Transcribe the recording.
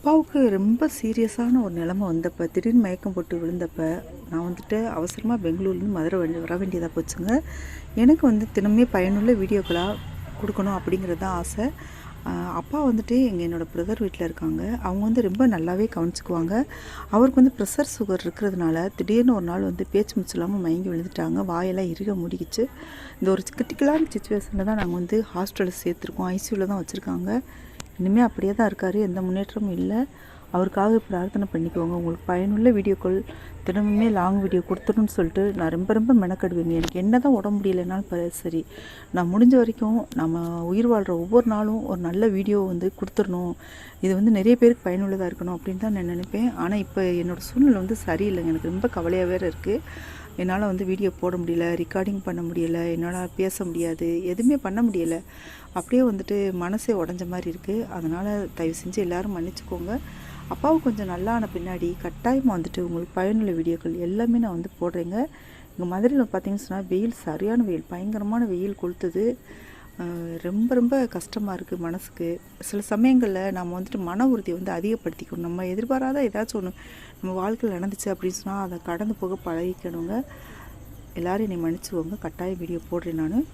அப்பாவுக்கு ரொம்ப சீரியஸான ஒரு நிலைமை வந்தப்போ, திடீர்னு மயக்கம் போட்டு விழுந்தப்ப, நான் வந்துட்டு அவசரமாக பெங்களூர்லேருந்து மதுரை வர வேண்டியதாக போச்சுங்க. எனக்கு வந்து தினமே பயனுள்ள வீடியோக்களாக கொடுக்கணும் அப்படிங்கிறது தான் ஆசை. அப்பா வந்துட்டு என்னோடய பிரதர் வீட்டில் இருக்காங்க. அவங்க வந்து ரொம்ப நல்லாவே கவனிச்சுக்குவாங்க. அவருக்கு வந்து ப்ரெஷர் சுகர் இருக்கிறதுனால திடீர்னு ஒரு நாள் வந்து பேச்சு மூச்சு இல்லாமல் மயங்கி விழுந்துட்டாங்க. வாயெல்லாம் இறுக மூடிக்கிச்சு. இந்த ஒரு கிரிட்டிக்கலான சிச்சுவேஷனில் தான் நாங்கள் வந்து ஹாஸ்டலில் சேர்த்துருக்கோம். ஐசியூவில் தான் வச்சுருக்காங்க. இனிமேல் அப்படியே தான் இருக்கார். எந்த முன்னேற்றமும் இல்லை. அவருக்காக பிரார்த்தனை பண்ணிக்கோங்க. உங்களுக்கு பயனுள்ள வீடியோக்கள் தினமுமே லாங் வீடியோ கொடுத்துருன்னு சொல்லிட்டு நான் ரொம்ப மெனக்கெடுவேங்க. எனக்கு என்ன தான் உடம்பு முடியலைனாலும் சரி, நான் முடிஞ்ச வரைக்கும் நம்ம உயிர் வாழ்கிற ஒவ்வொரு நாளும் ஒரு நல்ல வீடியோ வந்து கொடுத்துடணும். இது வந்து நிறைய பேருக்கு பயனுள்ளதாக இருக்கணும் அப்படின்னு தான் நான் நினைப்பேன். ஆனால் இப்போ என்னோடய சூழ்நிலை வந்து சரியில்லைங்க. எனக்கு ரொம்ப கவலையாக வேறு இருக்குது. என்னால் வந்து வீடியோ போட முடியல, ரெக்கார்டிங் பண்ண முடியலை, என்னால் பேச முடியாது, எதுவுமே பண்ண முடியலை. அப்படியே வந்துட்டு மனசே உடஞ்ச மாதிரி இருக்குது. அதனால் தயவு செஞ்சு எல்லோரும் மன்னிச்சுக்கோங்க. அப்பாவும் கொஞ்சம் நல்லான பின்னாடி கட்டாயமாக வந்துட்டு உங்களுக்கு பயனுள்ள வீடியோக்கள் எல்லாமே நான் வந்து போடுறேங்க. இங்கே மதுரையில் பார்த்தீங்கன்னு சொன்னால் வெயில், சரியான வெயில், பயங்கரமான வெயில் கொளுத்துது. ரொம்ப கஷ்டமாக இருக்குது மனசுக்கு. சில சமயங்களில் நம்ம வந்துட்டு மன உறுதியை வந்து அதிகப்படுத்திக்கணும். நம்ம எதிர்பாராத ஏதாச்சும் ஒன்று நம்ம வாழ்க்கையில் நடந்துச்சு அப்படின்னு சொன்னால் அதை கடந்து போக பழகிக்கணுங்க. எல்லோரும் என்னை மன்னிச்சுக்கோங்க. கட்டாயம் வீடியோ போடுறேன் நான்.